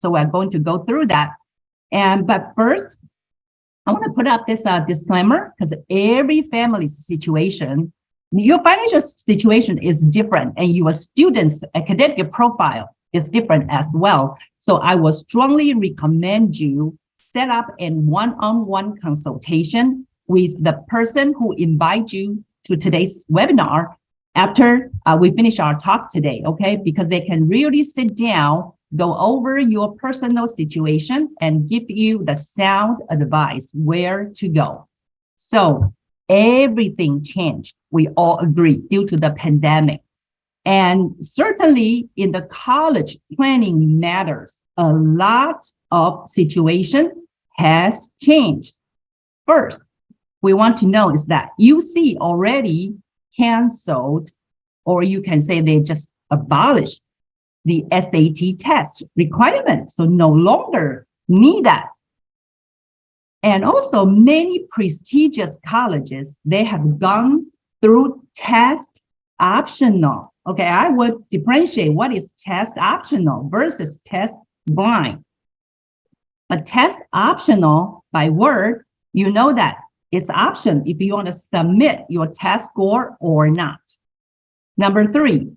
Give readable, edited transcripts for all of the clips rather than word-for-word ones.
So we're going to go through that. But first, I want to put up this disclaimer, because every family situation, your financial situation is different, and your student's academic profile is different as well. So I will strongly recommend you set up a one-on-one consultation with the person who invites you to today's webinar after we finish our talk today, okay? Because they can really sit down, go over your personal situation, and give you the sound advice where to go. So everything changed, we all agree, due to the pandemic. And certainly in the college planning matters, a lot of situation has changed. First, we want to know is that UC already canceled, or you can say they just abolished the SAT test requirement, so no longer need that. And also many prestigious colleges, they have gone through test optional. Okay, I would differentiate what is test optional versus test blind. But test optional by word, you know that it's option if you want to submit your test score or not. Number 3,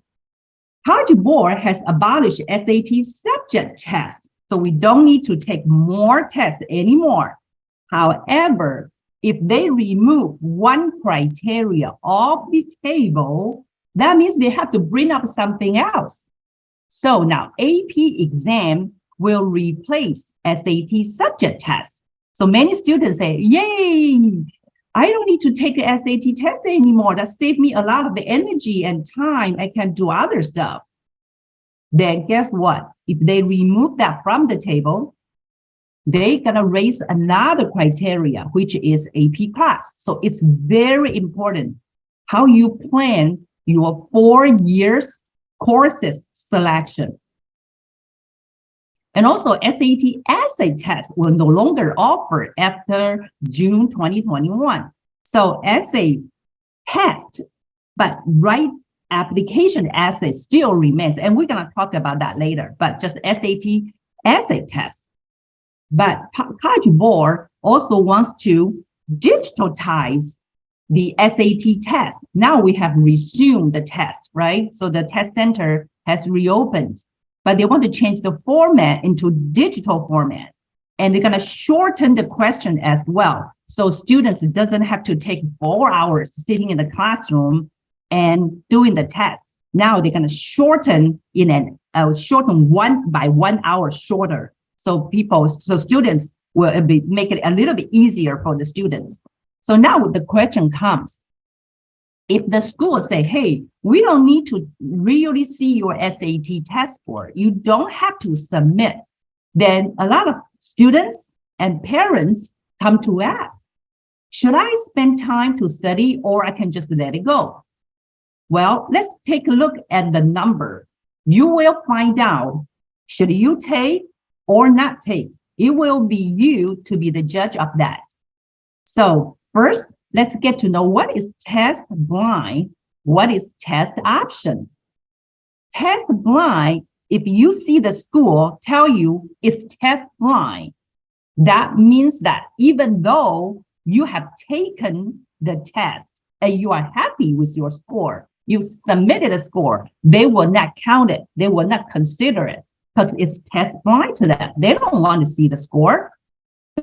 College Board has abolished SAT subject test, so we don't need to take more tests anymore. However, if they remove one criteria off the table, that means they have to bring up something else. So now AP exam will replace SAT subject test. So many students say, yay, I don't need to take an SAT test anymore. That saved me a lot of energy and time. I can do other stuff. Then guess what? If they remove that from the table, they're gonna raise another criteria, which is AP class. So it's very important how you plan your 4 years courses selection. And also SAT essay test will no longer offer after June 2021. So essay test, but right application essay still remains. And we're gonna talk about that later, but just SAT essay test. But College Board also wants to digitize the SAT test. Now we have resumed the test, right? So the test center has reopened, but they want to change the format into digital format. And they're gonna shorten the question as well. So students doesn't have to take 4 hours sitting in the classroom and doing the test. Now they're gonna shorten shorten 1 by 1 hour shorter. So students will make it a little bit easier for the students. So now the question comes, if the school say, hey, we don't need to really see your SAT test score, you don't have to submit, then a lot of students and parents come to ask, should I spend time to study or I can just let it go? Well, let's take a look at the number. You will find out, should you take or not take? It will be you to be the judge of that. So first, let's get to know what is test blind, what is test option. Test blind, if you see the school tell you it's test blind, that means that even though you have taken the test and you are happy with your score, you submitted a score, they will not count it, they will not consider it because it's test blind to them. They don't want to see the score.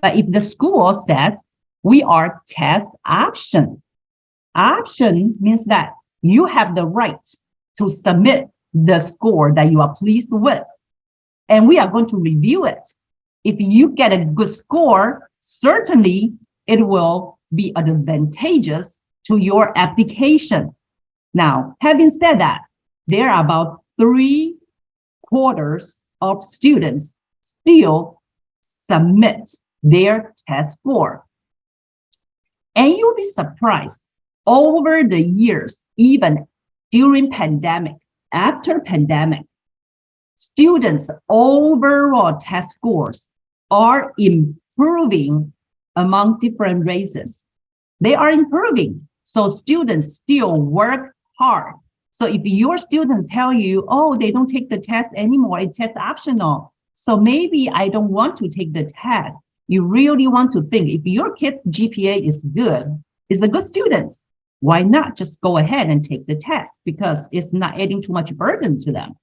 But if the school says, we are test option. Option means that you have the right to submit the score that you are pleased with. And we are going to review it. If you get a good score, certainly it will be advantageous to your application. Now, having said that, there are about 3/4 of students still submit their test score. And you'll be surprised, over the years, even during pandemic, after pandemic, students' overall test scores are improving among different races. They are improving. So students still work hard. So if your students tell you, oh, they don't take the test anymore, it's test optional, So maybe I don't want to take the test. You really want to think, if your kid's GPA is good, is a good student, why not just go ahead and take the test? Because it's not adding too much burden to them.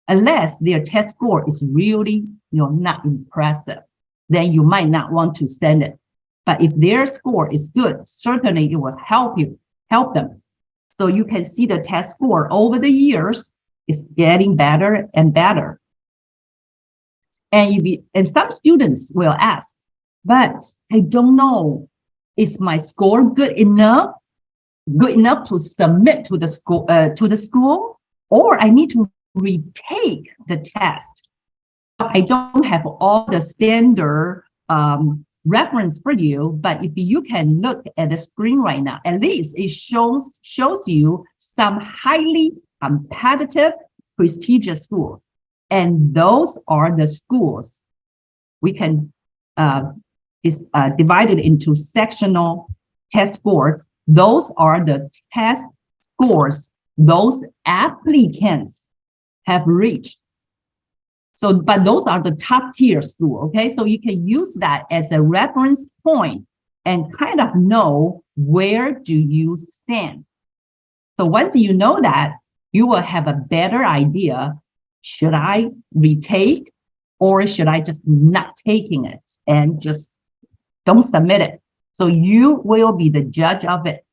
Unless their test score is really, not impressive, then you might not want to send it. But if their score is good, certainly it will help them. So you can see the test score over the years is getting better and better. And some students will ask, but I don't know, is my score good enough to submit to the school, or I need to retake the test? I don't have all the standard reference for you, but if you can look at the screen right now, at least it shows you some highly competitive, prestigious schools. And those are the schools we can divide it into sectional test scores. Those are the test scores those applicants have reached. So, but those are the top tier school, okay? So you can use that as a reference point and kind of know where do you stand. So once you know that, you will have a better idea, should I retake or should I just not taking it and just don't submit it? So you will be the judge of it.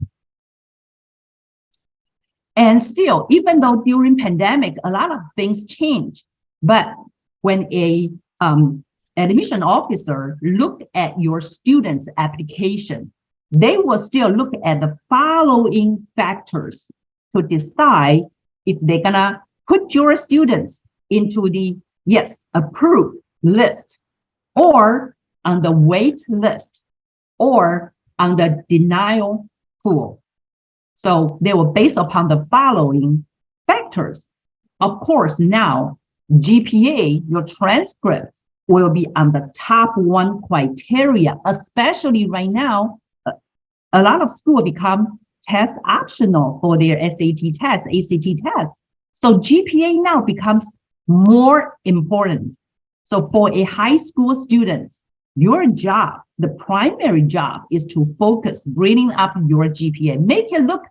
And still, even though during pandemic, a lot of things change, but when a admission officer look at your student's application, they will still look at the following factors to decide if they're gonna put your students into the yes, approved list, or on the wait list, or on the denial pool. So they were based upon the following factors. Of course, now GPA, your transcripts will be on the top one criteria, especially right now, a lot of schools become test optional for their SAT test, ACT test. So GPA now becomes more important. So for a high school student, your job, the primary job, is to focus bringing up your GPA. Make it look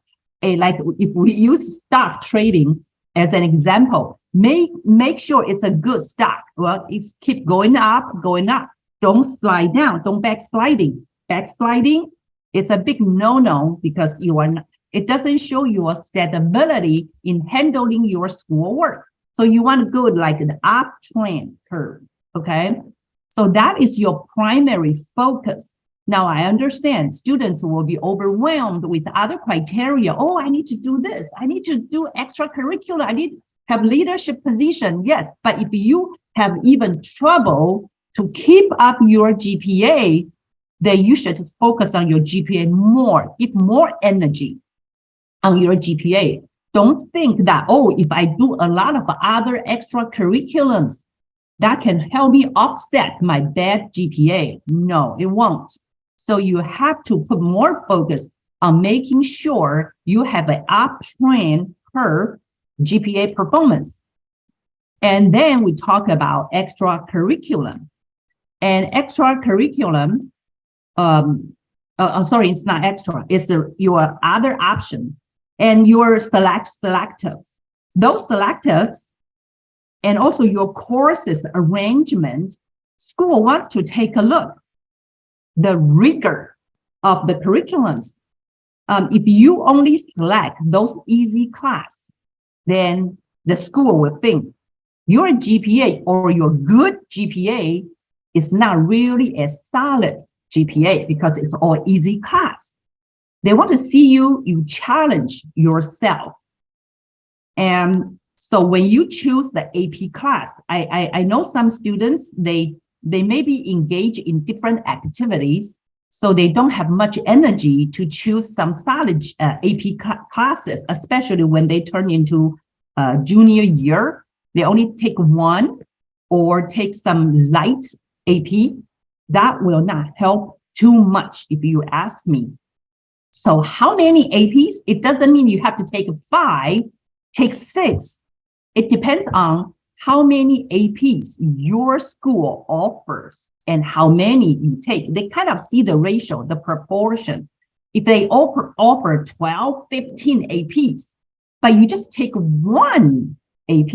like if we use stock trading as an example, make sure it's a good stock. Well, it's keep going up. Don't slide down. Don't backsliding. Backsliding, it's a big no-no because it doesn't show your stability in handling your schoolwork. So you want to go like an uptrend curve, okay? So that is your primary focus. Now I understand students will be overwhelmed with other criteria. Oh, I need to do this. I need to do extracurricular. I need to have leadership position. Yes, but if you have even trouble to keep up your GPA, then you should just focus on your GPA more. Give more energy on your GPA. Don't think that, oh, if I do a lot of other extracurriculums, that can help me offset my bad GPA. No, it won't. So you have to put more focus on making sure you have an uptrend curve GPA performance. And then we talk about extracurriculum. And extracurriculum, sorry, it's not extra, it's your other option. And your selectives. Those selectives and also your courses arrangement, school wants to take a look. The rigor of the curriculums. If you only select those easy class, then the school will think your GPA or your good GPA is not really a solid GPA because it's all easy class. They want to see you challenge yourself. And so when you choose the AP class, I know some students, they may be engaged in different activities, so they don't have much energy to choose some solid AP classes, especially when they turn into junior year. They only take one or take some light AP. That will not help too much if you ask me. So how many APs? It doesn't mean you have to take 5, take 6. It depends on how many APs your school offers and how many you take. They kind of see the ratio, the proportion. If they offer 12, 15 APs, but you just take one AP,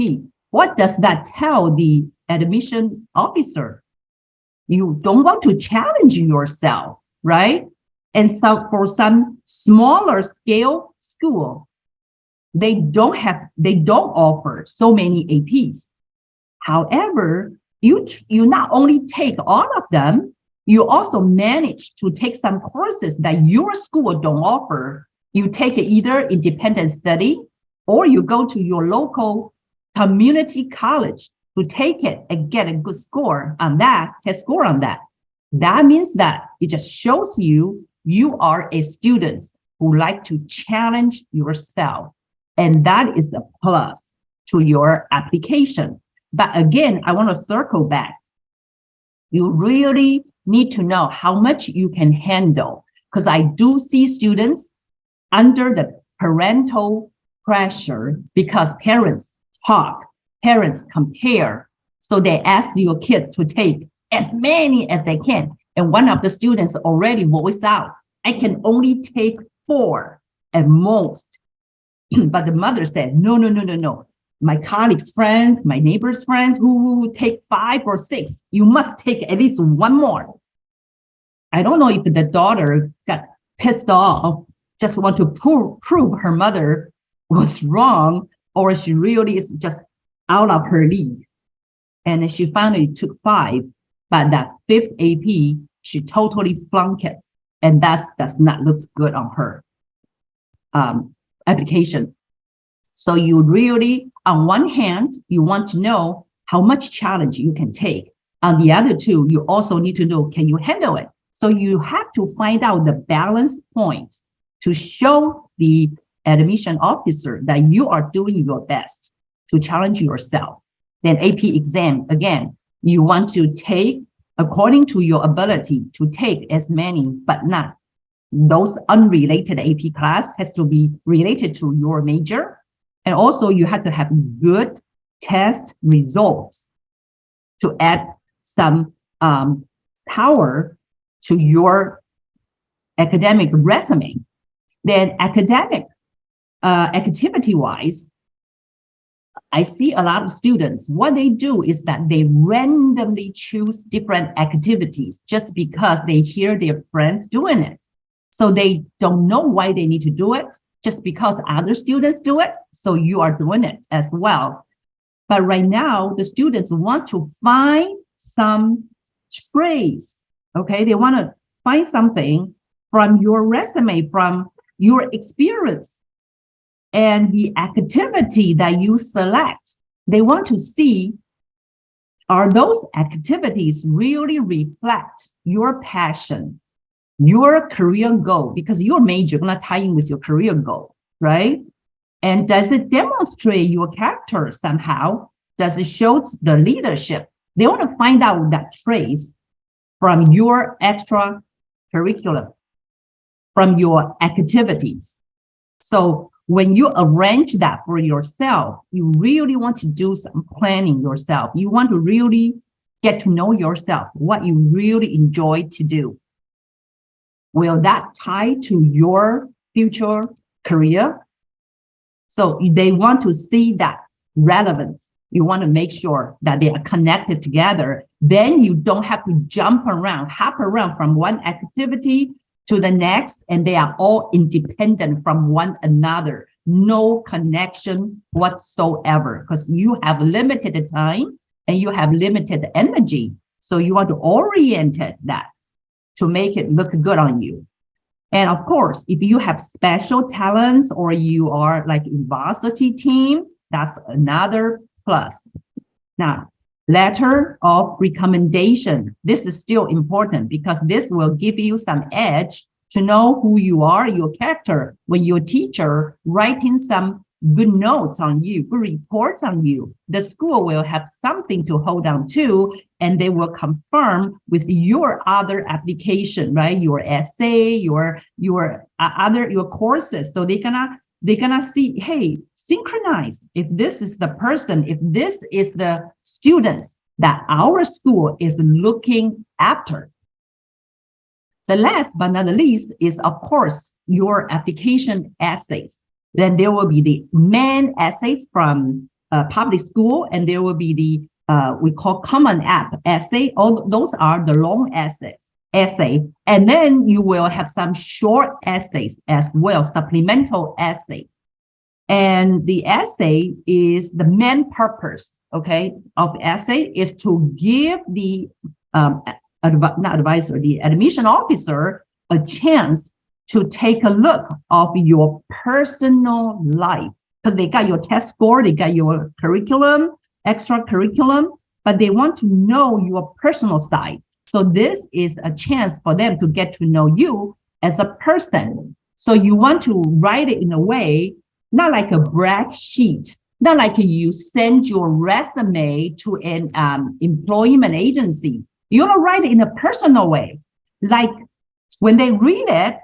what does that tell the admission officer? You don't want to challenge yourself, right? And so for some smaller scale school, they don't offer so many APs. However, you not only take all of them, you also manage to take some courses that your school don't offer. You take either independent study or you go to your local community college to take it and get a good score on that, test score on that. That means that it just shows you are a student who like to challenge yourself. And that is a plus to your application. But again, I want to circle back. You really need to know how much you can handle, because I do see students under the parental pressure because parents talk, parents compare. So they ask your kid to take as many as they can. And one of the students already voiced out, I can only take 4 at most. But the mother said, no. My colleagues' friends, my neighbors' friends who take 5 or 6, you must take at least one more. I don't know if the daughter got pissed off, just want to prove her mother was wrong, or she really is just out of her league. And she finally took 5, but that 5th AP, she totally flunked it. And that does not look good on her application. So you really, on one hand, you want to know how much challenge you can take. On the other two, you also need to know, can you handle it? So you have to find out the balance point to show the admission officer that you are doing your best to challenge yourself. Then AP exam, again, you want to take according to your ability to take as many, but not those unrelated AP class has to be related to your major. And also you have to have good test results to add some power to your academic resume. Then academic activity-wise, I see a lot of students, what they do is that they randomly choose different activities just because they hear their friends doing it. So they don't know why they need to do it, just because other students do it, so you are doing it as well. But right now, the students want to find some trace, okay? They want to find something from your resume, from your experience, and the activity that you select. They want to see, are those activities really reflect your passion, your career goal, because your major is not tying with your career goal, right? And does it demonstrate your character somehow? Does it show the leadership? They want to find out that trace from your extra curriculum, from your activities. So when you arrange that for yourself, you really want to do some planning yourself. You want to really get to know yourself, what you really enjoy to do. Will that tie to your future career? So they want to see that relevance. You want to make sure that they are connected together. Then you don't have to hop around from one activity to the next, and they are all independent from one another. No connection whatsoever, because you have limited time and you have limited energy. So you want to orient that to make it look good on you. And of course, if you have special talents or you are like in varsity team, that's another plus. Now, letter of recommendation. This is still important because this will give you some edge to know who you are, your character, when your teacher writing some good notes on you, good reports on you. The school will have something to hold on to, and they will confirm with your other application, right? Your essay, your courses. So they're gonna they're gonna see, hey, synchronize. If this is the person, if this is the students that our school is looking after. The last but not the least is, of course, your application essays. Then there will be the main essays from public school, and there will be the we call Common App essay. All those are the long essay, and then you will have some short essays as well, supplemental essay. And the essay is the main purpose, okay, of essay is to give the the admission officer a chance to take a look of your personal life, because they got your test score, they got your curriculum, extra curriculum, but they want to know your personal side. So this is a chance for them to get to know you as a person. So you want to write it in a way, not like a brag sheet, not like you send your resume to an employment agency. You want to write it in a personal way. Like when they read it,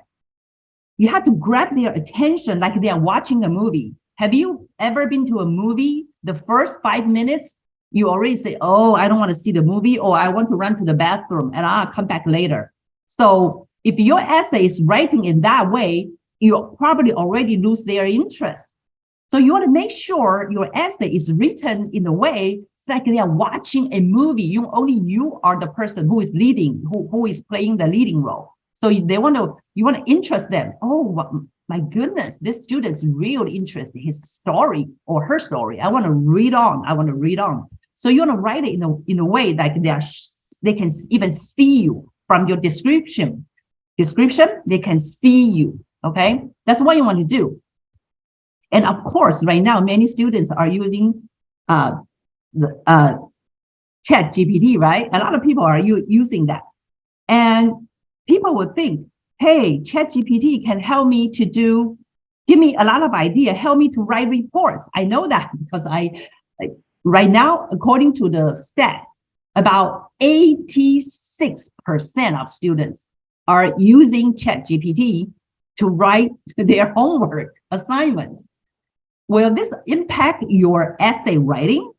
you have to grab their attention like they are watching a movie. Have you ever been to a movie? The first 5 minutes, you already say, oh, I don't want to see the movie, or I want to run to the bathroom and I'll come back later. So if your essay is writing in that way, you probably already lose their interest. So you want to make sure your essay is written in a way it's like they are watching a movie. You are the person who is leading, who is playing the leading role. So you want to interest them. Oh my goodness, this student's real interest in his story or her story. I want to read on. So you want to write it in a way that they can even see you from your description. They can see you. Okay, that's what you want to do. And of course, right now many students are using ChatGPT, right? A lot of people are using that, and people would think, hey, ChatGPT can help me give me a lot of idea, help me to write reports. I know that because right now, according to the stats, about 86% of students are using ChatGPT to write their homework assignment. Will this impact your essay writing?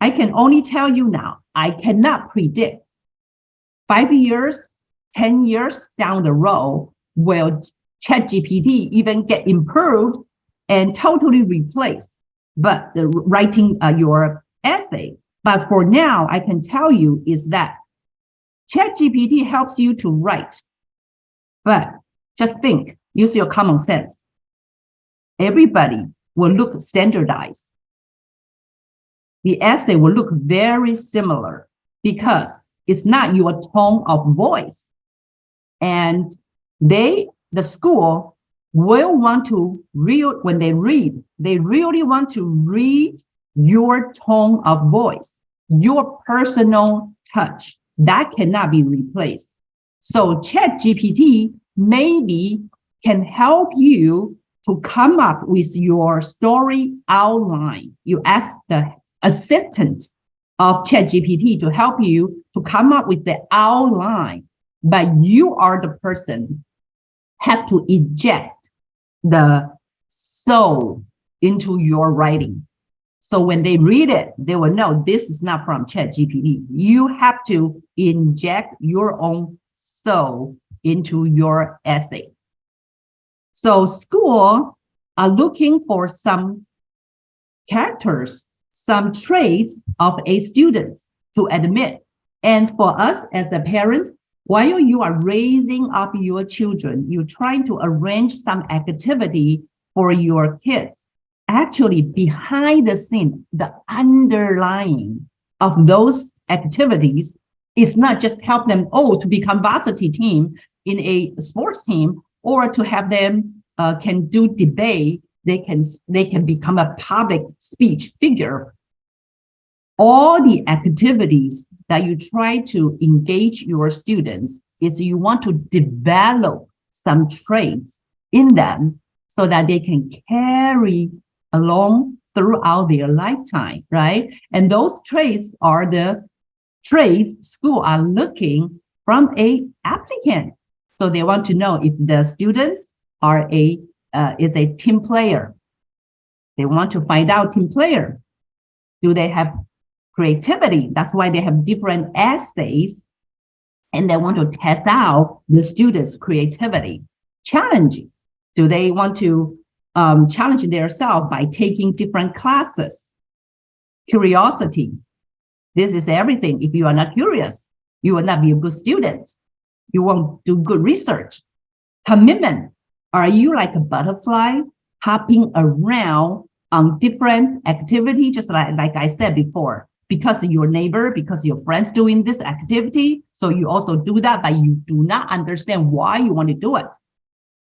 I can only tell you now, I cannot predict 5 years, 10 years down the road, will ChatGPT even get improved and totally replaced but writing your essay. But for now, I can tell you is that ChatGPT helps you to write. But just think, use your common sense. Everybody will look standardized. The essay will look very similar because it's not your tone of voice. And the school will want to when they really want to read your tone of voice, your personal touch. That cannot be replaced. So ChatGPT maybe can help you to come up with your story outline. You ask the assistant of ChatGPT to help you to come up with the outline, but you are the person have to inject the soul into your writing. So when they read it, they will know this is not from ChatGPT. You have to inject your own soul into your essay. So school are looking for some characters, some traits of a student to admit. And for us as the parents, while you are raising up your children, you're trying to arrange some activity for your kids. Actually, behind the scene, the underlying of those activities is not just help them to become varsity team in a sports team, or to have them can do debate. They can become a public speech figure. All the activities that you try to engage your students is you want to develop some traits in them so that they can carry along throughout their lifetime, right? And those traits are the traits school are looking from a applicant. So they want to know if the students are a is a team player. They want to find out team player. Do they have creativity? That's why they have different essays, and they want to test out the students' creativity. Challenging. Do they want to challenge themselves by taking different classes? Curiosity. This is everything. If you are not curious, you will not be a good student. You won't do good research. Commitment. Are you like a butterfly hopping around on different activity, just like I said before, because your neighbor, because your friends doing this activity, so you also do that, but you do not understand why you want to do it.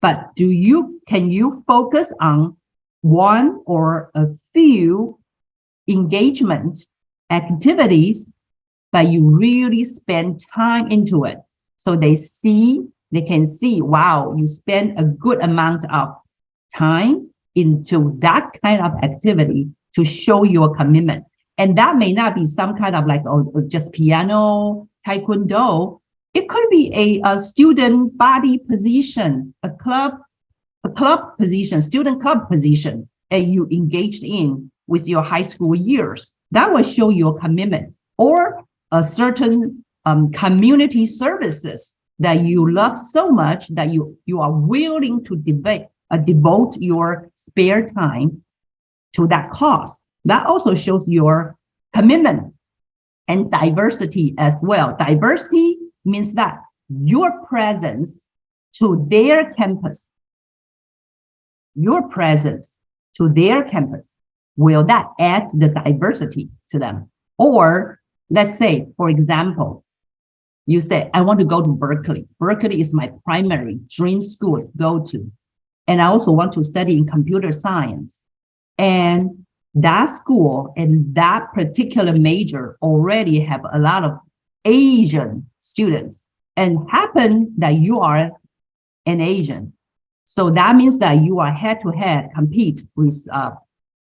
But can you focus on one or a few engagement activities, but you really spend time into it? So they can see, wow, you spend a good amount of time into that kind of activity to show your commitment. And that may not be some kind of like just piano, taekwondo. It could be a student body position, a club position, student club position that you engaged in with your high school years. That will show your commitment. Or a certain community services that you love so much that you are willing to devote your spare time to that cause. That also shows your commitment. And diversity as well. Diversity means that your presence to their campus, will that add the diversity to them? Or let's say, for example, you say, I want to go to Berkeley. Berkeley is my primary dream school to go to. And I also want to study in computer science. And that school and that particular major already have a lot of Asian students, and happen that you are an Asian. So that means that you are head-to-head compete with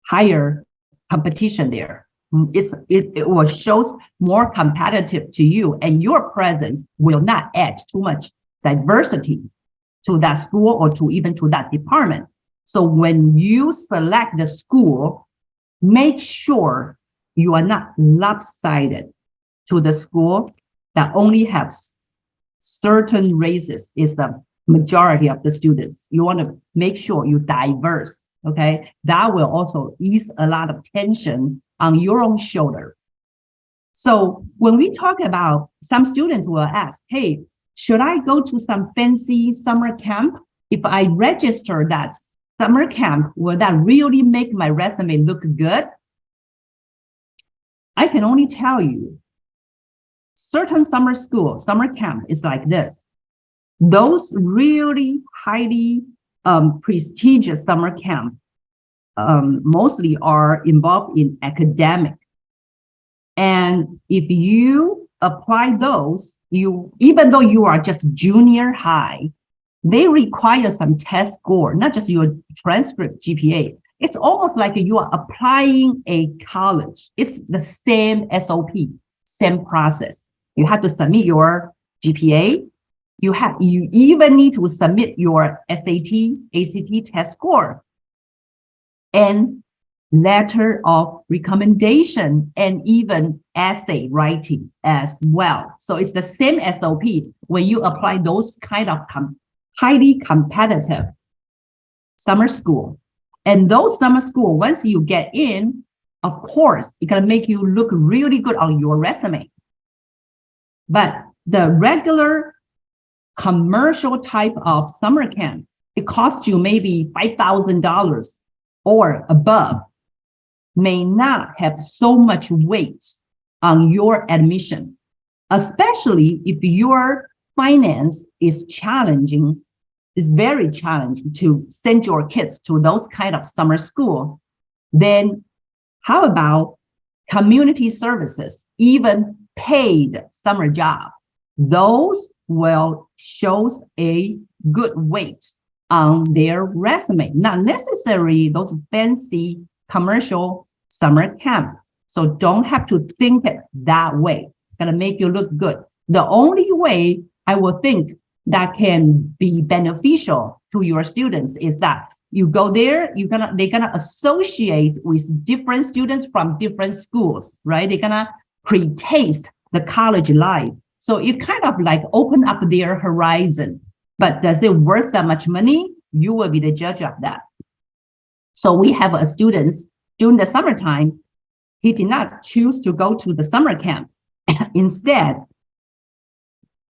higher competition there. It will show more competitive to you, and your presence will not add too much diversity to that school or to even to that department. So when you select the school, make sure you are not lopsided to the school that only have certain races is the majority of the students. You want to make sure you diverse, okay? That will also ease a lot of tension on your own shoulder. So when we talk about, some students will ask, hey, should I go to some fancy summer camp? If I register that summer camp, will that really make my resume look good? I can only tell you, certain summer camp is like this. Those really highly prestigious summer camp mostly are involved in academic. And if you apply those, even though you are just junior high, they require some test score, not just your transcript GPA. It's almost like you are applying a college. It's the same SOP, same process. You have to submit your GPA. You even need to submit your SAT, ACT test score, and letter of recommendation, and even essay writing as well. So it's the same SOP when you apply those kind of highly competitive summer school. And those summer school, once you get in, of course, it's gonna make you look really good on your resume. But the regular commercial type of summer camp, it costs you maybe $5,000 or above, may not have so much weight on your admission, especially if your finance is challenging. It's very challenging to send your kids to those kind of summer school. Then how about community services, even paid summer job? Those will show a good weight on their resume, not necessarily those fancy commercial summer camp. So don't have to think it that way. It's gonna make you look good. The only way I will think that can be beneficial to your students is that You go there, they're gonna associate with different students from different schools, right? They're gonna pre-taste the college life. So it kind of like open up their horizon. But does it worth that much money? You will be the judge of that. So we have a student during the summertime, he did not choose to go to the summer camp. Instead,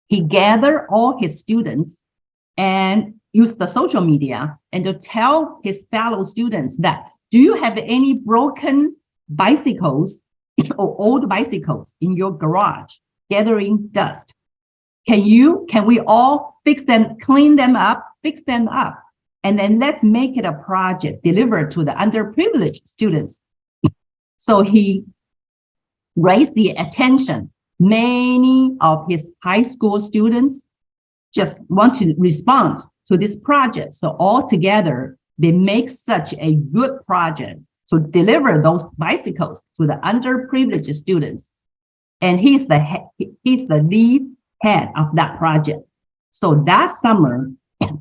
he gathered all his students and used the social media and to tell his fellow students that, do you have any broken bicycles or old bicycles in your garage gathering dust? Can we all fix them, clean them up, fix them up? And then let's make it a project delivered to the underprivileged students. So he raised the attention. Many of his high school students just want to respond to this project. So all together, they make such a good project to deliver those bicycles to the underprivileged students. And he's the lead head of that project. So that summer,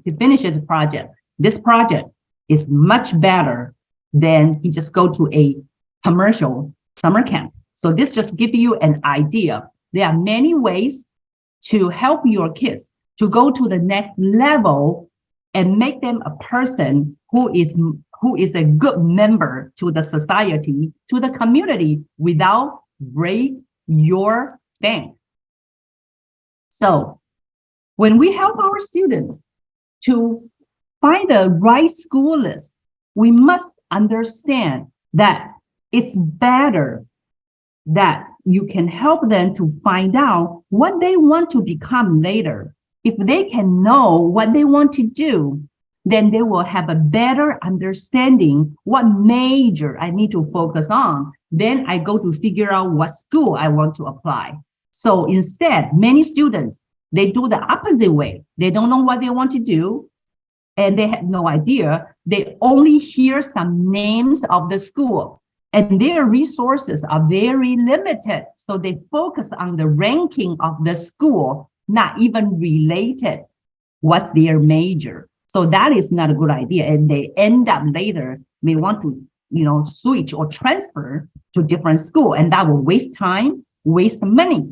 he finishes the project. This project is much better than he just go to a commercial summer camp. So this just gives you an idea. There are many ways to help your kids to go to the next level and make them a person who is a good member to the society, to the community, without break your bank. So when we help our students to find the right school list, we must understand that it's better that you can help them to find out what they want to become later. If they can know what they want to do, then they will have a better understanding what major I need to focus on. Then I go to figure out what school I want to apply. So instead, many students, they do the opposite way. They don't know what they want to do, and they have no idea. They only hear some names of the school, and their resources are very limited. So they focus on the ranking of the school, not even related what's their major. So that is not a good idea. And they end up later, may want to, switch or transfer to different school, and that will waste time, waste money.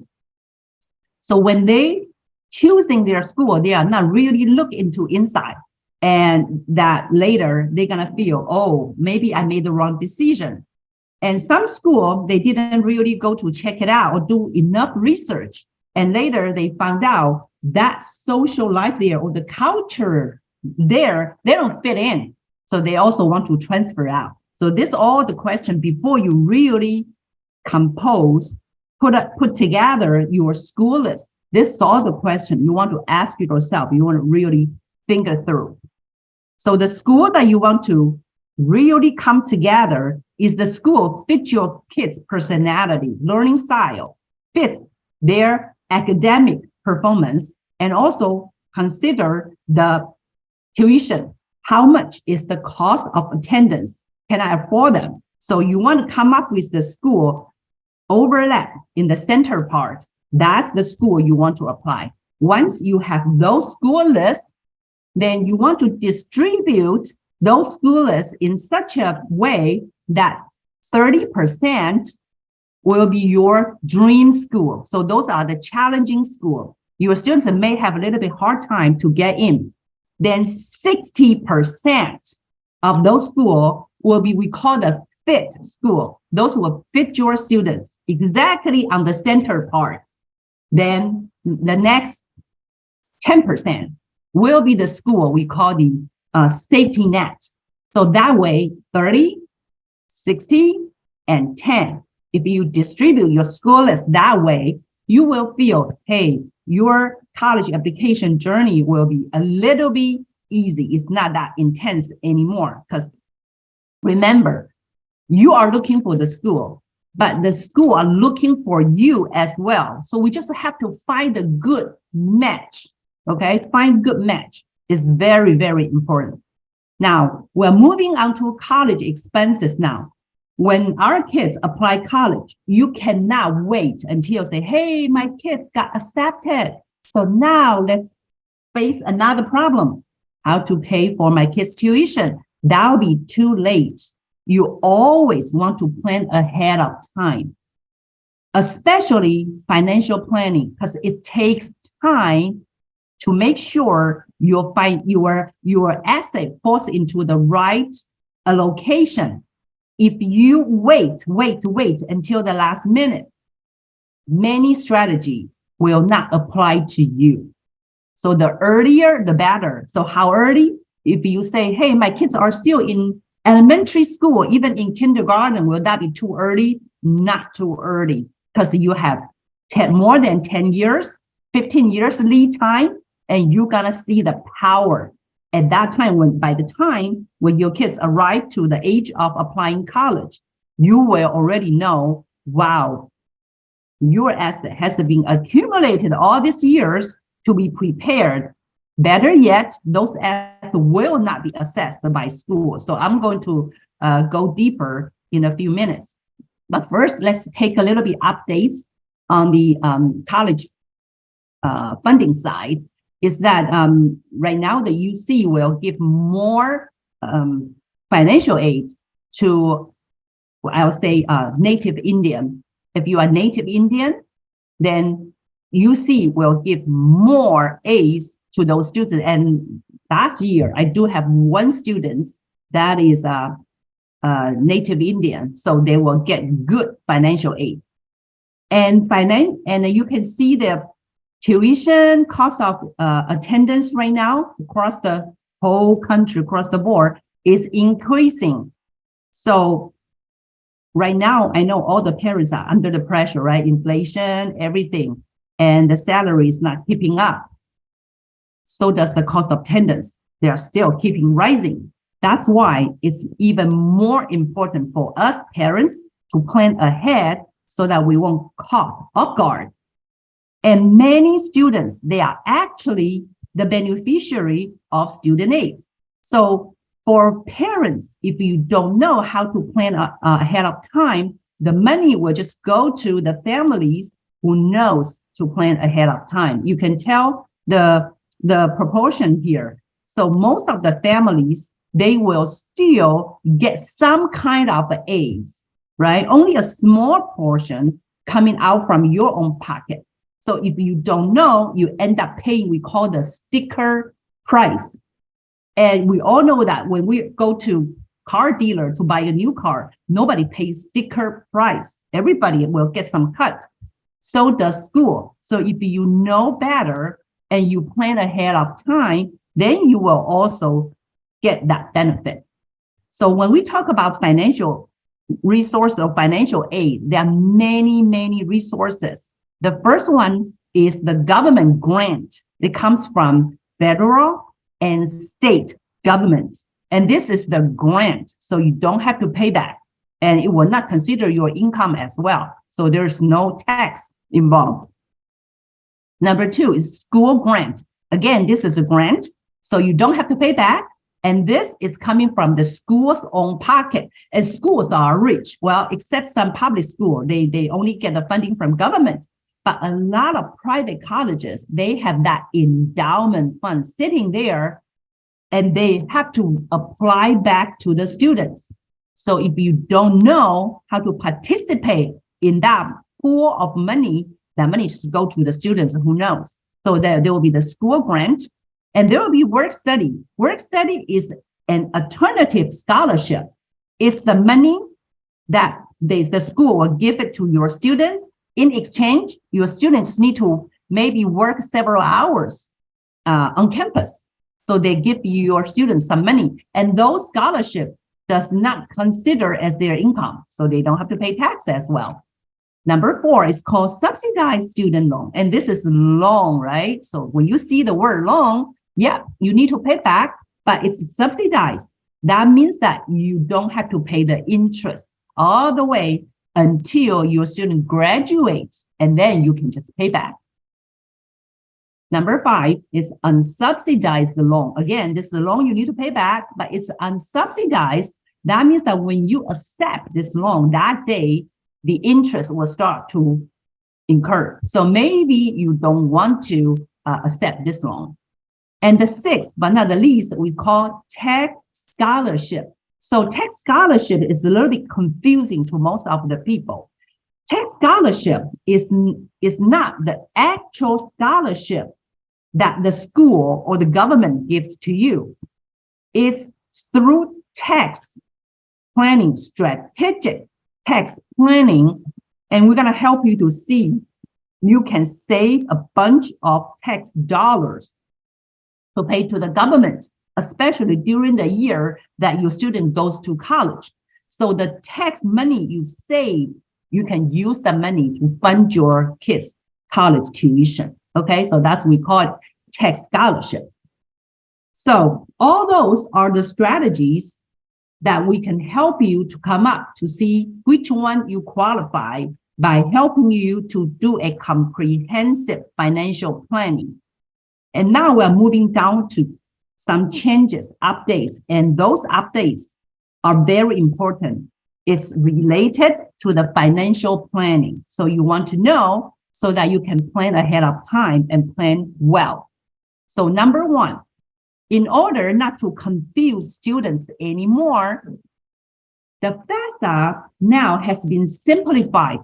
So when they choosing their school, they are not really look into inside, and that later they're gonna feel, oh, maybe I made the wrong decision. And some school, they didn't really go to check it out or do enough research. And later they found out that social life there or the culture there, they don't fit in. So they also want to transfer out. So this all the question before you really compose, put together your school list. This is all the question you want to ask yourself. You want to really think it through. So the school that you want to really come together is the school fit your kids' personality, learning style, fits their academic performance, and also consider the tuition. How much is the cost of attendance? Can I afford them? So you want to come up with the school overlap in the center part. That's the school you want to apply. Once you have those school lists, then you want to distribute those school lists in such a way that 30% will be your dream school. So those are the challenging school. Your students may have a little bit hard time to get in. Then 60% of those schools will be, we call the fit school. Those will fit your students exactly on the center part. Then the next 10% will be the school we call the safety net. So that way, 30, 60, and 10. If you distribute your school list that way, you will feel, hey, your college application journey will be a little bit easy. It's not that intense anymore. Because remember, you are looking for the school, but the school are looking for you as well. So we just have to find a good match. Okay, find good match is very, very important. Now, we're moving on to college expenses now. When our kids apply college, you cannot wait until say, hey, my kids got accepted. So now let's face another problem, how to pay for my kids' tuition. that'll be too late. You always want to plan ahead of time, especially financial planning, because it takes time to make sure you'll find your asset falls into the right allocation. If you wait until the last minute, many strategy will not apply to you. So the earlier, the better. So how early? If you say, hey, my kids are still in elementary school, even in kindergarten, will that be too early? Not too early, because you have more than 10 years, 15 years lead time, and you're gonna see the power at that time. By the time when your kids arrive to the age of applying college, you will already know, wow, your asset has been accumulated all these years to be prepared. Better yet, those assets will not be assessed by school. So I'm going to go deeper in a few minutes. But first, let's take a little bit updates on the college funding side. Is that right now the UC will give more financial aid to, I would say, native Indian. If you are native Indian, then UC will give more aids to those students. And last year, I do have one student that is native Indian, so they will get good financial aid. And you can see the tuition cost of attendance right now across the whole country, across the board, is increasing. So right now, I know all the parents are under the pressure, right? Inflation, everything, and the salary is not keeping up. So does the cost of attendance. They are still keeping rising. That's why it's even more important for us parents to plan ahead so that we won't caught off guard. And many students, they are actually the beneficiary of student aid. So for parents, if you don't know how to plan ahead of time, the money will just go to the families who knows to plan ahead of time. You can tell the proportion here. So most of the families, they will still get some kind of aids, right? Only a small portion coming out from your own pocket. So if you don't know, you end up paying, we call the sticker price. And we all know that when we go to car dealer to buy a new car, nobody pays sticker price. Everybody will get some cut. So does school. So if you know better and you plan ahead of time, then you will also get that benefit. So when we talk about financial resource or financial aid, there are many, many resources. The first one is the government grant. It comes from federal and state government. And this is the grant, so you don't have to pay back. And it will not consider your income as well. So there's no tax involved. Number two is school grant. Again, this is a grant, so you don't have to pay back. And this is coming from the school's own pocket. And schools are rich. Well, except some public school, they only get the funding from government. But a lot of private colleges, they have that endowment fund sitting there, and they have to apply back to the students. So if you don't know how to participate in that pool of money, that money should go to the students who knows. So there will be the school grant, and there will be work study. Work study is an alternative scholarship. It's the money that the school will give it to your students. In exchange, your students need to maybe work several hours on campus. So they give your students some money, and those scholarship does not consider as their income. So they don't have to pay tax as well. Number four is called subsidized student loan. And this is loan, right? So when you see the word loan, yeah, you need to pay back, but it's subsidized. That means that you don't have to pay the interest all the way until your student graduates, and then you can just pay back. Number five is unsubsidized loan. Again, this is the loan you need to pay back, but it's unsubsidized. That means that when you accept this loan that day, the interest will start to incur. So maybe you don't want to accept this loan. And the sixth, but not the least, we call tax scholarship. So tech scholarship is a little bit confusing to most of the people. Tech scholarship is not the actual scholarship that the school or the government gives to you. It's through tax planning, strategic tax planning, and we're going to help you to see you can save a bunch of tax dollars to pay to the government, especially during the year that your student goes to college. So the tax money you save, you can use the money to fund your kids' college tuition. Okay, so that's what we call it tax scholarship. So all those are the strategies that we can help you to come up to see which one you qualify by helping you to do a comprehensive financial planning. And now we're moving down to some changes, updates, and those updates are very important. It's related to the financial planning. So you want to know so that you can plan ahead of time and plan well. So number one, in order not to confuse students anymore, the FAFSA now has been simplified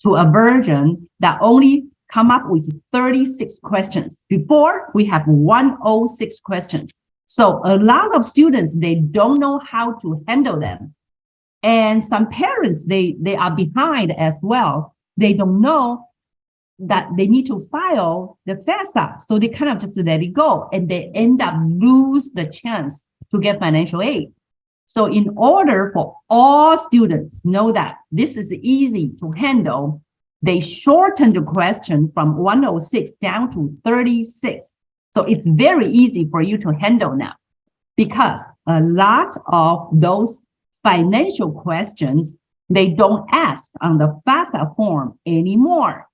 to a version that only come up with 36 questions. Before, we have 106 questions. So a lot of students, they don't know how to handle them. And some parents, they are behind as well. They don't know that they need to file the FAFSA. So they kind of just let it go and they end up lose the chance to get financial aid. So in order for all students know that this is easy to handle, they shortened the question from 106 down to 36. So it's very easy for you to handle now because a lot of those financial questions, they don't ask on the FAFSA form anymore.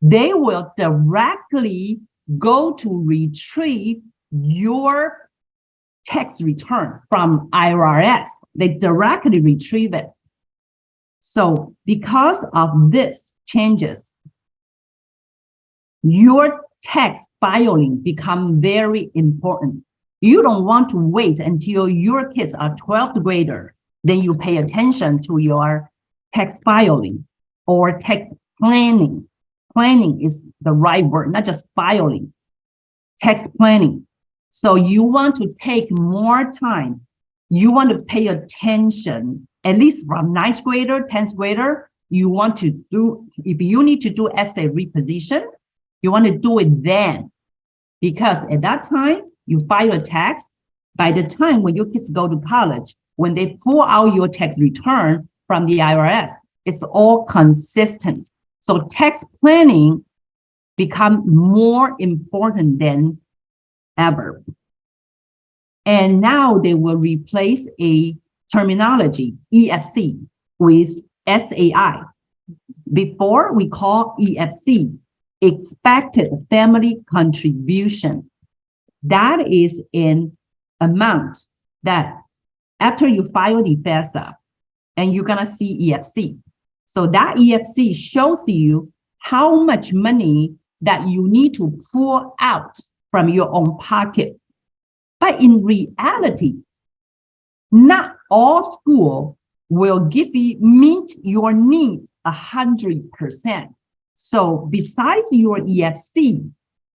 They will directly go to retrieve your tax return from IRS. They directly retrieve it. So because of this changes, your tax filing become very important. You don't want to wait until your kids are 12th grader, then you pay attention to your tax filing or tax planning. Planning is the right word, not just filing, tax planning. So you want to take more time. You want to pay attention, at least from 9th grader, 10th grader, you want to do, if you need to do essay reposition, you want to do it then. Because at that time, you file a tax. By the time when your kids go to college, when they pull out your tax return from the IRS, it's all consistent. So tax planning become more important than ever. And now they will replace a terminology, EFC, with SAI. Before we call EFC, expected family contribution. That is an amount that after you file the FAFSA and you're gonna see EFC. So that EFC shows you how much money that you need to pull out from your own pocket. But in reality, not all school will meet your needs 100%. So besides your EFC,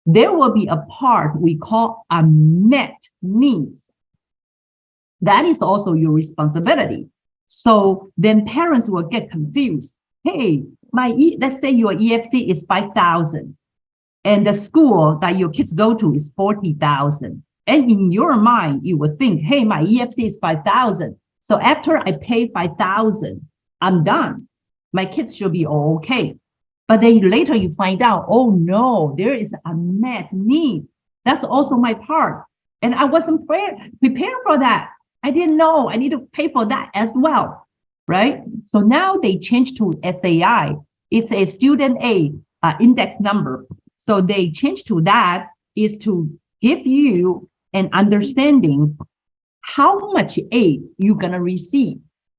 there will be a part we call unmet needs. That is also your responsibility. So then parents will get confused. Hey, let's say your EFC is 5,000 and the school that your kids go to is 40,000. And in your mind, you would think, hey, my EFC is 5,000. So after I pay 5,000, I'm done. My kids should be all okay. But then later you find out, oh no, there is a unmet need. That's also my part. And I wasn't prepared for that. I didn't know I need to pay for that as well, right? So now they changed to SAI. It's a student aid index number. So they changed to that is to give you an understanding how much aid you're gonna receive.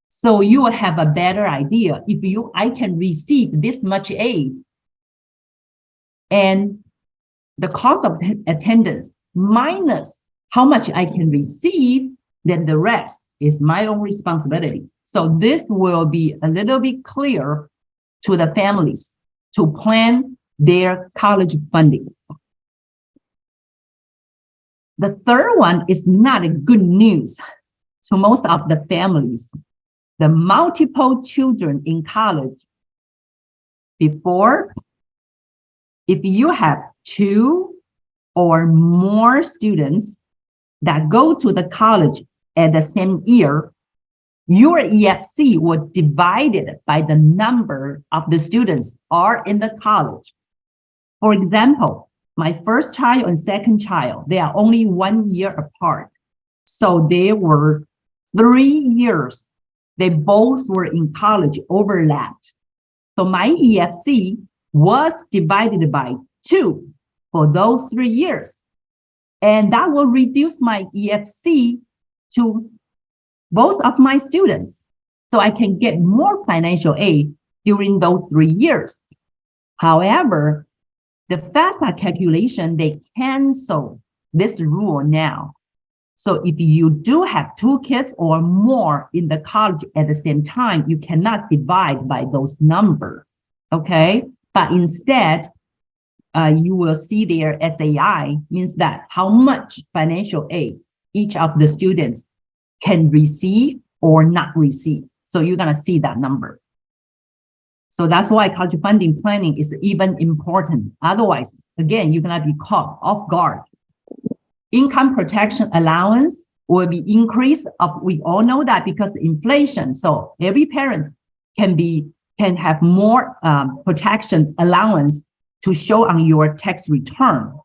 So you will have a better idea. If I can receive this much aid and the cost of attendance minus how much I can receive, then the rest is my own responsibility. So this will be a little bit clear to the families to plan their college funding. The third one is not a good news to most of the families. The multiple children in college. Before, if you have 2 or more students that go to the college at the same year, your EFC was divided by the number of the students are in the college. For example, my first child and second child, they are only 1 year apart. So they were 3 years. They both were in college overlapped. So my EFC was divided by 2 for those 3 years. And that will reduce my EFC to both of my students. So I can get more financial aid during those 3 years. However, the FAFSA calculation, they cancel this rule now. So if you do have 2 kids or more in the college at the same time, you cannot divide by those numbers, okay? But instead, you will see their SAI means that how much financial aid each of the students can receive or not receive. So you're gonna see that number. So that's why college funding planning is even important. Otherwise, again, you're gonna be caught off guard. Income protection allowance will be increased. We all know that because of inflation. So every parent can have more protection allowance to show on your tax return.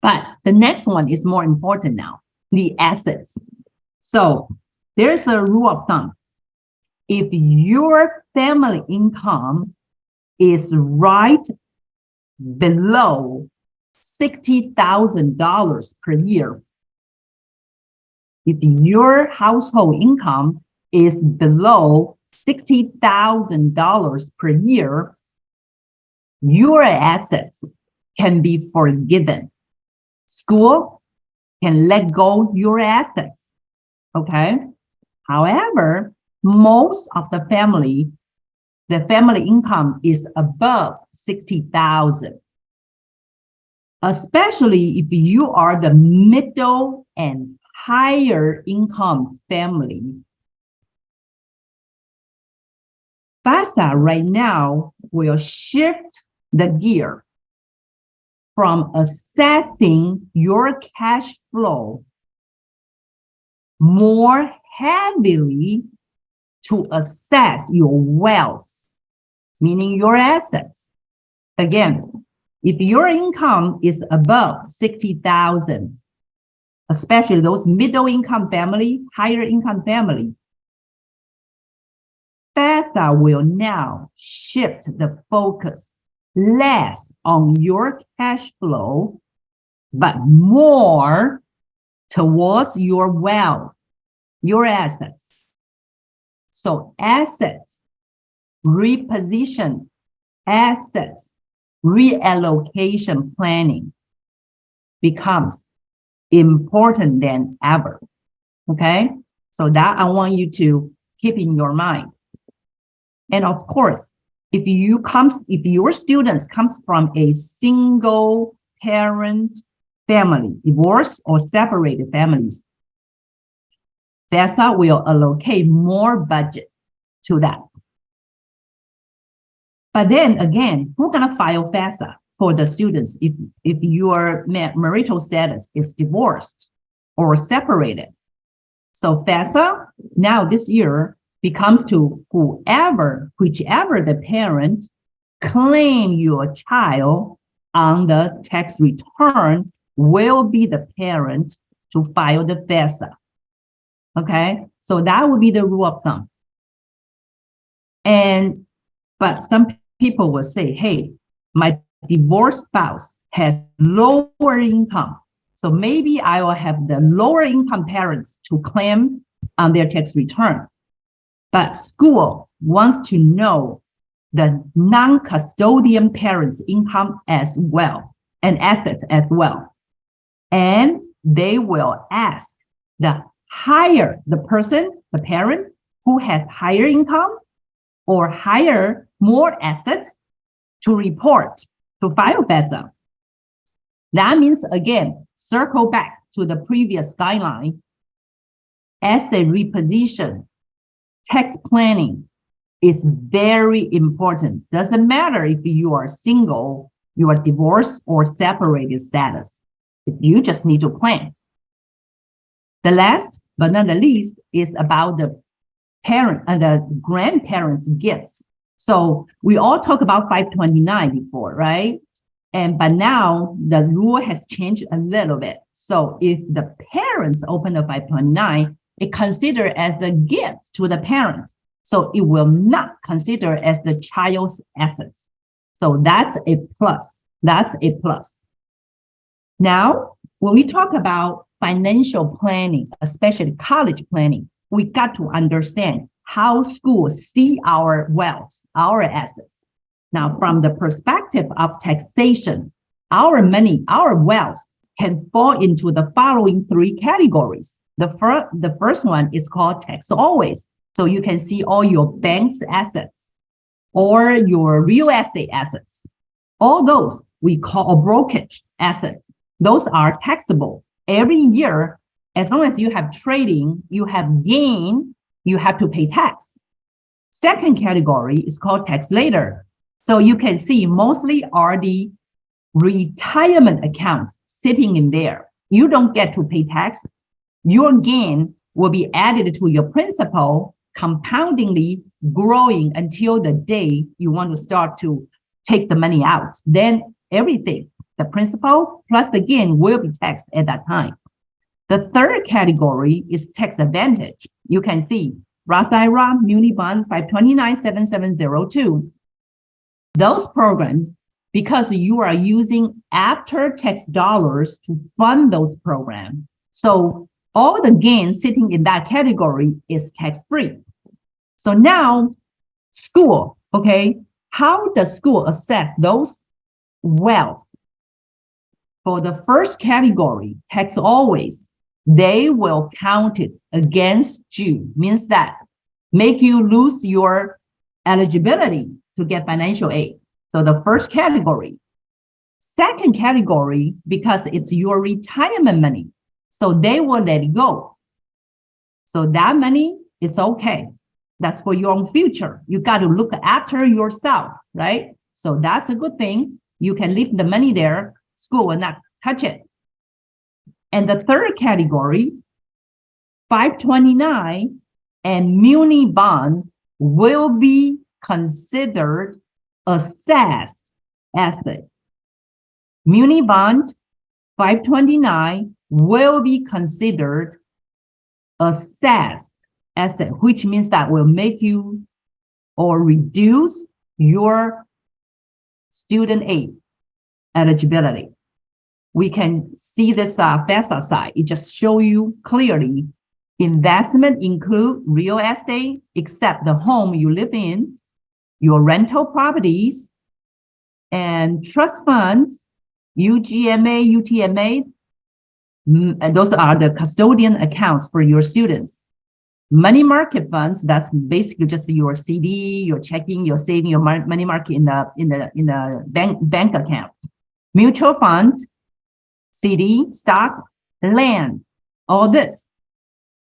But the next one is more important now, the assets. So there's a rule of thumb. If your family income is right below $60,000 per year, if your household income is below $60,000 per year, your assets can be forgiven. School can let go your assets, okay? However, most of the family income is above 60,000. Especially if you are the middle and higher income family. FAFSA right now will shift the gear from assessing your cash flow more heavily to assess your wealth, meaning your assets. Again, if your income is above 60,000, especially those middle income family, higher income family, FAFSA will now shift the focus less on your cash flow, but more towards your wealth, your assets. So assets, reposition, assets, reallocation planning becomes important than ever, okay? So that I want you to keep in your mind. And of course, if your students comes from a single parent family, divorced or separated families, FAFSA will allocate more budget to that. But then again, who's gonna file FAFSA for the students if your marital status is divorced or separated? So FAFSA now this year becomes to whichever the parent claim your child on the tax return will be the parent to file the FAFSA. Okay, so that would be the rule of thumb. But some people will say, hey, my divorced spouse has lower income. So maybe I will have the lower income parents to claim on their tax return. But school wants to know the non-custodian parents' income as well and assets as well. And they will ask the hire the person, the parent who has higher income or more assets to report, to file FAFSA. That means, again, circle back to the previous guideline. Asset reposition, tax planning is very important. Doesn't matter if you are single, you are divorced, or separated status. You just need to plan. The last but not the least is about the parent and the grandparents' gifts. So we all talk about 529 before, right? But now the rule has changed a little bit. So if the parents open a 529, it considered as the gifts to the parents. So it will not consider as the child's assets. So that's a plus. That's a plus. Now, when we talk about financial planning, especially college planning, we got to understand how schools see our wealth, our assets. Now, from the perspective of taxation, our money, our wealth can fall into the following three categories. The first one is called tax always. So you can see all your bank's assets or your real estate assets. All those we call brokerage assets. Those are taxable. Every year, as long as you have trading, you have gain, you have to pay tax. Second category is called tax later. So you can see mostly are the retirement accounts sitting in there. You don't get to pay tax. Your gain will be added to your principal, compoundingly growing until the day you want to start to take the money out. Then everything, the principal plus the gain, will be taxed at that time. The third category is tax advantage. You can see Roth IRA, Muni Bond 529-7702. Those programs, because you are using after-tax dollars to fund those programs, so all the gains sitting in that category is tax-free. So now, school, okay, how does school assess those wealth? For the first category, tax always, they will count it against you, means that make you lose your eligibility to get financial aid. So the first category. Second category, because it's your retirement money, so they will let it go. So that money is okay. That's for your own future. You got to look after yourself, right? So that's a good thing. You can leave the money there. School will not touch it. And the third category, 529 and muni bond will be considered assessed asset. Muni bond 529 will be considered assessed asset, which means that will make you or reduce your student aid eligibility. We can see this FAFSA side. It just shows you clearly investment include real estate, except the home you live in, your rental properties, and trust funds, UGMA, UTMA, and those are the custodian accounts for your students. Money market funds, that's basically just your CD, your checking, your saving, your money market in the bank account. Mutual fund, CD, stock, land, all this.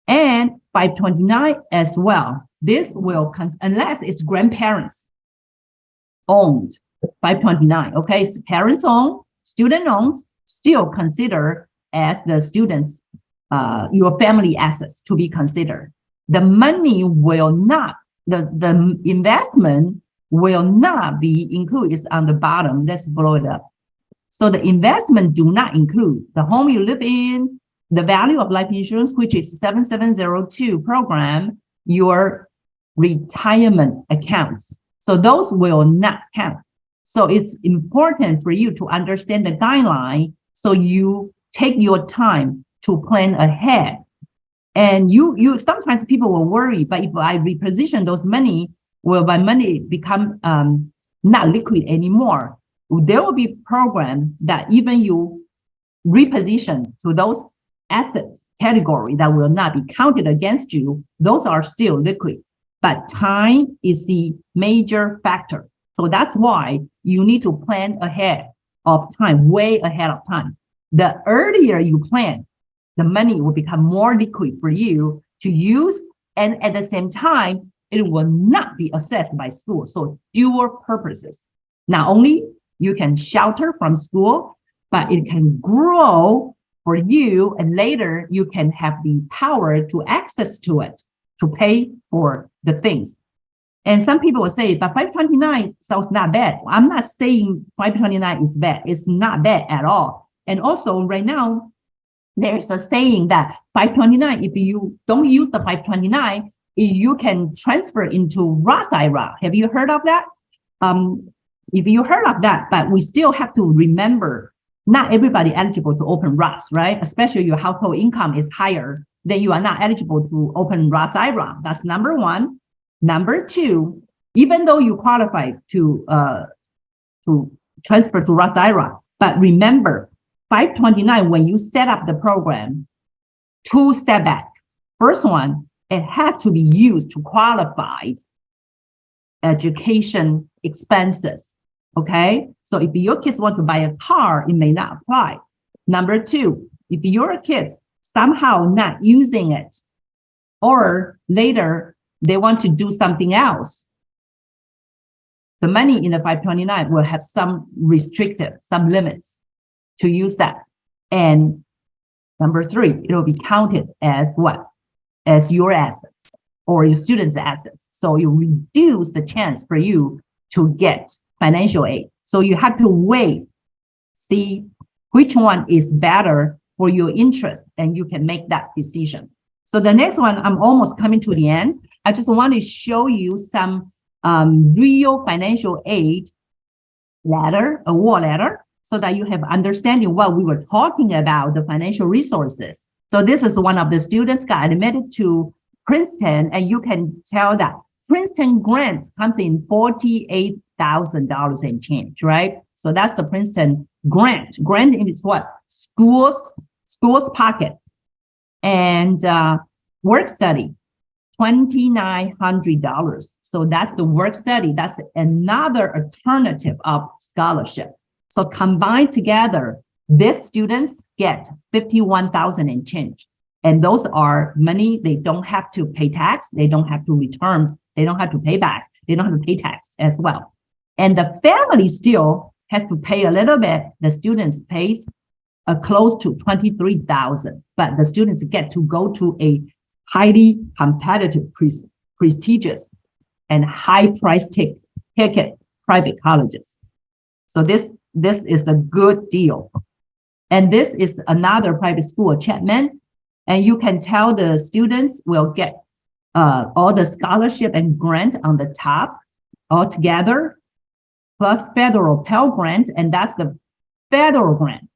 And 529 as well. This will, unless it's grandparents owned, 529, okay? So parents owned, student owned, still consider as the students, your family assets to be considered. The money will not, the investment will not be included. It's on the bottom. Let's blow it up. So the investment do not include the home you live in, the value of life insurance, which is 7702 program, your retirement accounts. So those will not count. So it's important for you to understand the guideline so you take your time to plan ahead. And you sometimes people will worry, but if I reposition those money, will my money become not liquid anymore? There will be program that even you reposition to those assets category that will not be counted against you, those are still liquid. But time is the major factor. So that's why you need to plan ahead of time, way ahead of time. The earlier you plan, the money will become more liquid for you to use. And at the same time, it will not be assessed by school. So dual purposes. Not only you can shelter from school, but it can grow for you, and later you can have the power to access to it, to pay for the things. And some people will say, but 529 sounds not bad. I'm not saying 529 is bad. It's not bad at all. And also right now, there's a saying that 529, if you don't use the 529, you can transfer into Roth IRA. Have you heard of that? If you heard of that, but we still have to remember, not everybody eligible to open Roth, right? Especially your household income is higher, then you are not eligible to open Roth IRA. That's number one. Number two, even though you qualify to transfer to Roth IRA, but remember, 529, when you set up the program, two step back. First one, it has to be used to qualify education expenses. Okay, so if your kids want to buy a car, it may not apply. Number two, if your kids somehow not using it, or later they want to do something else, the money in the 529 will have some restricted, some limits to use that. And number three, it will be counted as what? As your assets or your students' assets. So you reduce the chance for you to get financial aid. So you have to wait, see which one is better for your interest, and you can make that decision. So the next one, I'm almost coming to the end. I just want to show you some real financial aid letter, award letter, so that you have understanding what we were talking about, the financial resources. So this is one of the students got admitted to Princeton, and you can tell that Princeton grants comes in $48,000 and change, right? So that's the Princeton grant. Grant is what? School's pocket. And work study, $2,900. So that's the work study. That's another alternative of scholarship. So combined together, these students get $51,000 and change. And those are money they don't have to pay tax, they don't have to return, they don't have to pay back, they don't have to pay tax as well. And the family still has to pay a little bit. The students pays close to $23,000, but the students get to go to a highly competitive, prestigious, and high price ticket private colleges. So this is a good deal. And this is another private school, Chapman. And you can tell the students will get all the scholarship and grant on the top all together, plus federal Pell Grant, and that's the federal grant,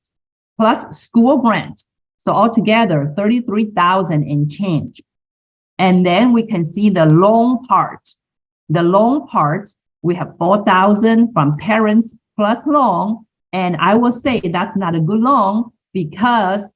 plus school grant. So altogether, $33,000 and change. And then we can see the loan part. The loan part, we have $4,000 from parents plus loan. And I will say that's not a good loan because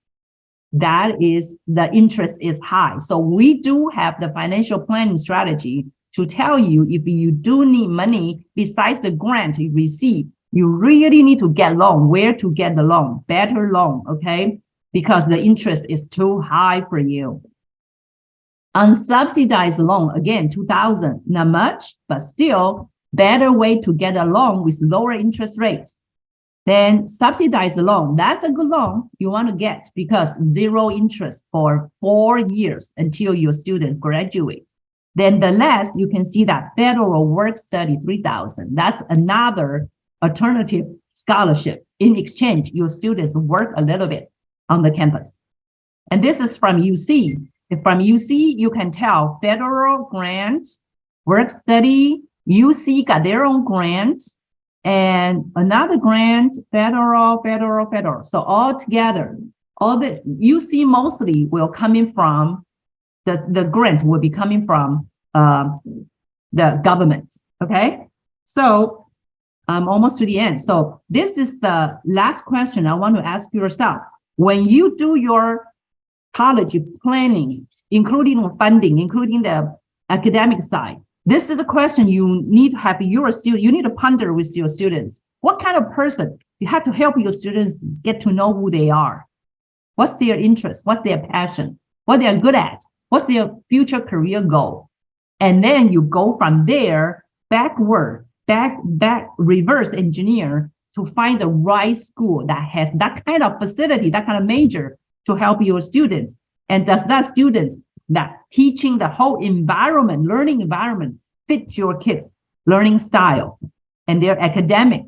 that is, the interest is high. So we do have the financial planning strategy to tell you if you do need money besides the grant you receive, you really need to get loan, where to get the loan, better loan, okay? Because the interest is too high for you. Unsubsidized loan, again, $2,000, not much, but still better way to get a loan with lower interest rate. Then subsidized loan, that's a good loan you want to get because zero interest for 4 years until your student graduate. Then the last, you can see that federal work study, $3,000. That's another alternative scholarship. In exchange, your students work a little bit on the campus. And this is from UC. If from UC, you can tell federal grant, work study, UC got their own grant, and another grant, federal. So all together, all this, UC mostly will coming from, the grant will be coming from the government, okay? So I'm almost to the end. So this is the last question I want to ask yourself. When you do your college planning, including funding, including the academic side. This is a question you need to have your student. You need to ponder with your students. What kind of person? You have to help your students get to know who they are. What's their interest? What's their passion? What they're good at? What's their future career goal? And then you go from there backward, back reverse engineer to find the right school that has that kind of facility, that kind of major to help your students. And does that students that teaching the whole environment, learning environment, fit your kids' learning style and their academic,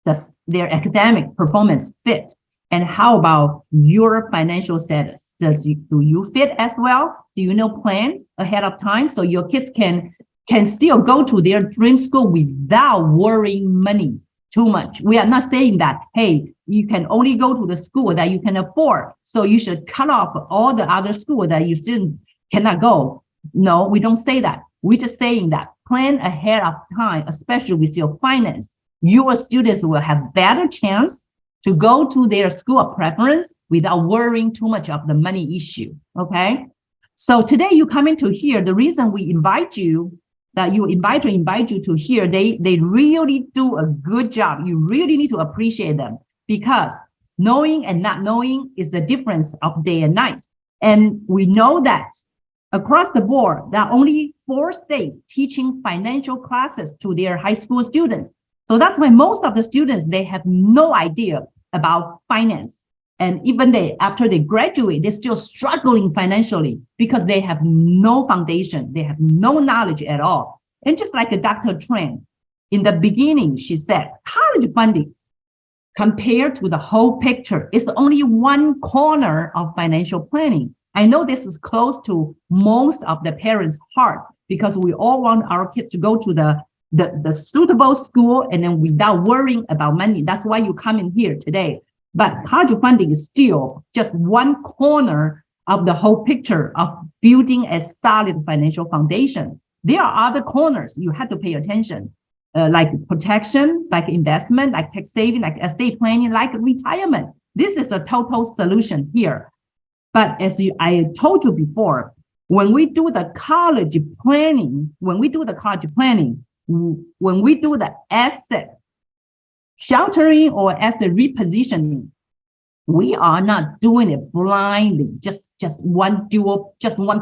does their academic performance fit? And how about your financial status? Do you fit as well? Do you know plan ahead of time so your kids can still go to their dream school without worrying money too much? We are not saying that, hey, you can only go to the school that you can afford, so you should cut off all the other school that you still cannot go. No, we don't say that. We're just saying that plan ahead of time, especially with your finance. Your students will have better chance to go to their school of preference without worrying too much of the money issue, okay? So today you come into here, the reason we invite you, that you invite you to here, they really do a good job. You really need to appreciate them, because knowing and not knowing is the difference of day and night. And we know that across the board, there are only 4 states teaching financial classes to their high school students. So that's why most of the students, they have no idea about finance. And even after they graduate, they're still struggling financially because they have no foundation. They have no knowledge at all. And just like Dr. Tran, in the beginning, she said, college funding compared to the whole picture is only one corner of financial planning. I know this is close to most of the parents' heart, because we all want our kids to go to the suitable school and then without worrying about money. That's why you come in here today. But college funding is still just one corner of the whole picture of building a solid financial foundation. There are other corners you have to pay attention, like protection, like investment, like tax saving, like estate planning, like retirement. This is a total solution here. But as I told you before, when we do the college planning, when we do the asset sheltering or asset repositioning, we are not doing it blindly, just one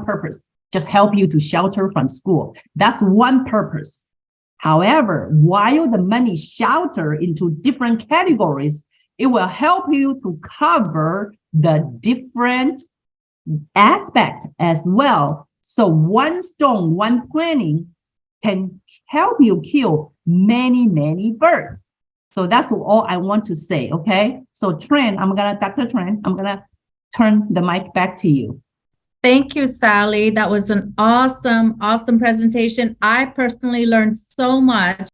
purpose, just help you to shelter from school. That's one purpose. However, while the money shelter into different categories, it will help you to cover the different aspect as well. So one stone, one planning can help you kill many, many birds. So that's all I want to say, okay? So Dr. Tran, I'm gonna turn the mic back to you. Thank you, Sally. That was an awesome presentation. I personally learned so much.